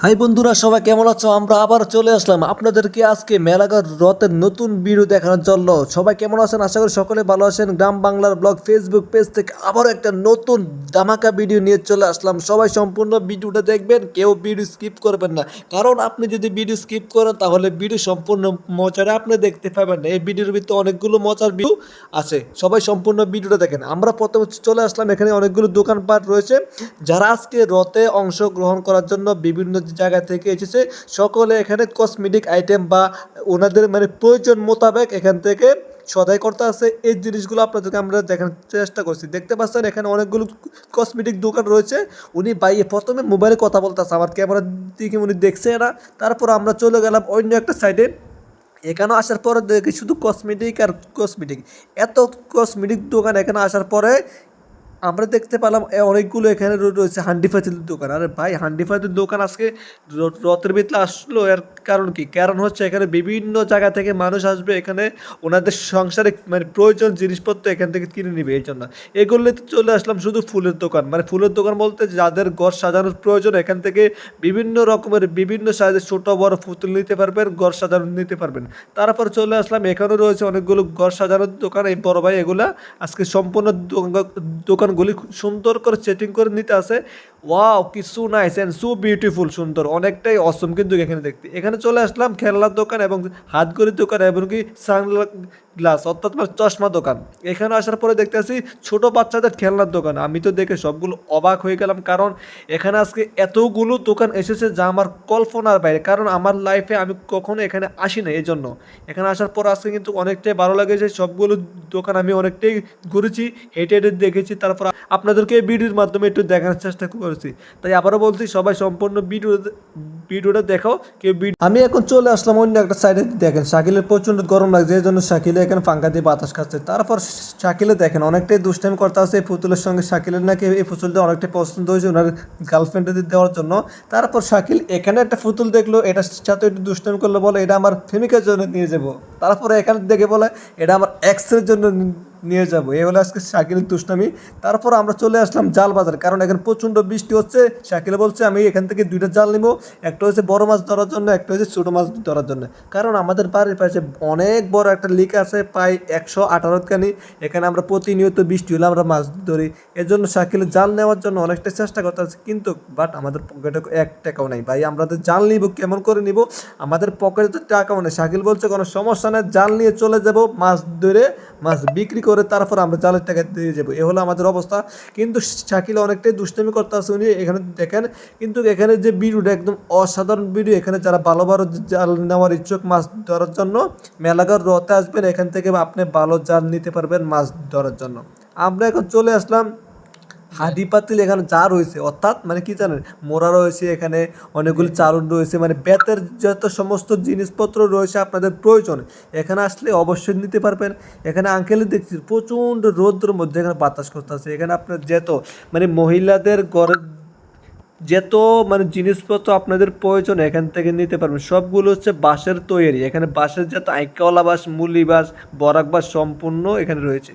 High বন্ধুরা, সবাই কেমন আছো? আমরা আবার চলে আসলাম আপনাদেরকে আজকে মেলাঘর রথের নতুন ভিডিও দেখানোর জন্য। সবাই কেমন আছেন? আশা করি সকলে ভালো আছেন। গ্রাম বাংলার ব্লগ ফেসবুক পেজ থেকে আবার একটা নতুন ধামাকা ভিডিও নিয়ে চলে আসলাম। সবাই সম্পূর্ণ ভিডিওটা দেখবেন, কেউ ভিডিও স্কিপ করবেন না, কারণ আপনি যদি ভিডিও স্কিপ করেন তাহলে ভিডিও সম্পূর্ণ মজাটা আপনি দেখতে পাবেন না। এই ভিডিওর ভিতরে অনেকগুলো মজার ভিডিও আছে, সবাই সম্পূর্ণ ভিডিওটা দেখেন। আমরা প্রথমে চলে আসলাম, এখানে অনেকগুলো দোকানপাট রয়েছে। যারা আজকে রথে অংশগ্রহণ করার জন্য বিভিন্ন জায়গা থেকে এসেছে, সকলে এখানে কসমেটিক আইটেম বা ওনাদের প্রয়োজন মোতাবেক এখান থেকে সদাই করতে আছে। এই জিনিসগুলো আপনাদেরকে আমরা দেখার চেষ্টা করছি। দেখতে পাচ্ছেন এখানে অনেকগুলো কসমেটিক দোকান রয়েছে। উনি বাইরে প্রথমে মোবাইলে কথা বলতেছে, আমার ক্যামেরার দিকে উনি দেখছে না। তারপর আমরা চলে গেলাম অন্য একটা সাইডে। এখানে আসার পরে দেখি শুধু কসমেটিক আর কসমেটিক, এত কসমেটিক দোকান। এখানে আসার পরে আমরা দেখতে পেলাম অনেকগুলো এখানে রয়েছে হান্ডি ফাতিলের দোকান। আরে ভাই, হান্ডি ফাতিলের দোকান আজকে রথের ভিতরে আসলো, এর কারণ কি? কারণ হচ্ছে এখানে বিভিন্ন জায়গা থেকে মানুষ আসবে, এখানে ওনাদের সংসারে প্রয়োজন জিনিসপত্র এখান থেকে কিনে নিবে। এই জন্য এগুলোতে চলে আসলাম। শুধু ফুলের দোকান, ফুলের দোকান বলতে যাদের ঘর সাজানোর প্রয়োজন, এখান থেকে বিভিন্ন রকমের বিভিন্ন সাইজের ছোট বড় পুতুল নিতে পারবেন, ঘর সাজানো নিতে পারবেন। তারপর চলে আসলাম, এখানেও রয়েছে অনেকগুলো ঘর সাজানোর দোকান। এই বড় ভাই এগুলা আজকে সম্পূর্ণ দোকানগুলি সুন্দর করে সেটিং করে নিতে আছে। ওয়াও, কি so nice and so beautiful, সুন্দর, অনেকটাই অসম কিন্তু এখানে দেখতে। এখানে চলে আসলাম খেলনার দোকান এবং হাতঘড়ির দোকান এবং কি সানগ্লাস অর্থাৎ চশমা দোকান। এখানে আসার পরে দেখতে আসি ছোট বাচ্চাদের খেলনার দোকান। আমি তো দেখে সবগুলো অবাক হয়ে গেলাম, কারণ এখানে আজকে এতগুলো দোকান এসেছে যা আমার কল্পনার বাইরে। কারণ আমার লাইফে আমি কখনো এখানে আসি না, এই জন্য এখানে আসার পর আজকে কিন্তু অনেকটাই ভালো লেগেছে। সবগুলো দোকান আমি অনেকটাই ঘুরেছি, হেঁটে হেঁটে দেখেছি, তারপর আপনাদেরকে এই ভিডিওর মাধ্যমে একটু দেখানোর চেষ্টা করেছি। তাই আবারও বলছি, সবাই সম্পূর্ণ ভিডিওটা দেখাও কেউ। আমি এখন চলে আসলাম অন্য একটা সাইডে। দেখেন শাকিলের প্রচণ্ড গরম লাগছে, এই জন্য শাকিলে এখানে পাঙ্খা দিয়ে বাতাস খাচ্ছে। তারপর শাকিলে দেখেন অনেকটাই দুষ্টাইম করতে আছে এই পুতুলের সঙ্গে। শাকিলের নাকি এই পুতুলটা অনেকটাই পছন্দ হয়েছে ওনার গার্লফ্রেন্ডে দেওয়ার জন্য। তারপর শাকিল এখানে একটা পুতুল দেখলো, এটার সাথে একটু দুষ্টাইম করলো, বলে এটা আমার প্রেমিকার জন্য নিয়ে যাবো। তারপরে এখানে দেখে বলে এটা আমার এক্সের জন্য নিয়ে যাবো। এই হলো আজকে শাকিলের দুষ্টামি। তারপর আমরা চলে আসলাম জাল বাজার, কারণ এখানে প্রচণ্ড বৃষ্টি হচ্ছে। শাকিল বলছে আমি এখান থেকে দুইটা জাল নিবো, একটা হচ্ছে বড় মাছ ধরার জন্য, একটা হচ্ছে ছোটো মাছ ধরার জন্য। কারণ আমাদের বাড়ির পাশে অনেক বড় একটা লিক আছে, প্রায় 118 খানি। এখানে আমরা প্রতিনিয়ত বৃষ্টি হলে আমরা মাছ ধরি। এর জন্য শাকিলের জাল নেওয়ার জন্য অনেকটা চেষ্টা করতে আছে, কিন্তু বাট আমাদের পকেটে 1 টাকাও নাই। ভাই আমাদের জাল নিব কেমন করে নিব? আমাদের পকেটে তো টাকাও নেই। শাকিল বলছে কোনো সমস্যা নেই, জাল নিয়ে চলে যাব, মাছ ধরে মাছ বিক্রি করে তারপর আমরা জালের টাকা দিয়ে যাবো। এ হলো আমাদের অবস্থা। কিন্তু শাকিল অনেকটাই দুষ্টামি করতে আছে উনি। এখানে দেখেন, কিন্তু এখানে যে ভিডিওটা একদম অসাধারণ ভিডিও। এখানে যারা ভালো ভালো জাল নেওয়ার ইচ্ছুক মাছ ধরার জন্য, মেলাঘর রথে আসবেন, এখান থেকে আপনি ভালো জাল নিতে পারবেন মাছ ধরার জন্য। আমরা এখন চলে আসলাম হাঁড়ি পাতিল। এখানে যা রয়েছে, অর্থাৎ কি জানেন, মোড়া রয়েছে, এখানে অনেকগুলি চালন রয়েছে, বেতের যত সমস্ত জিনিসপত্র রয়েছে আপনাদের প্রয়োজন এখানে আসলে অবশ্যই নিতে পারবেন। এখানে আঙ্কেলে দেখছি প্রচণ্ড রৌদ্রের মধ্যে এখানে বাতাস করতেছে। এখানে আপনার যত মহিলাদের ঘরের যত জিনিসপত্র আপনাদের প্রয়োজন এখান থেকে নিতে পারবেন। সবগুলো হচ্ছে বাঁশের তৈরি। এখানে বাঁশের যত আইকাওয়ালা বাঁশ, মুলি বাঁশ, বরাক বাঁশ সম্পূর্ণ এখানে রয়েছে।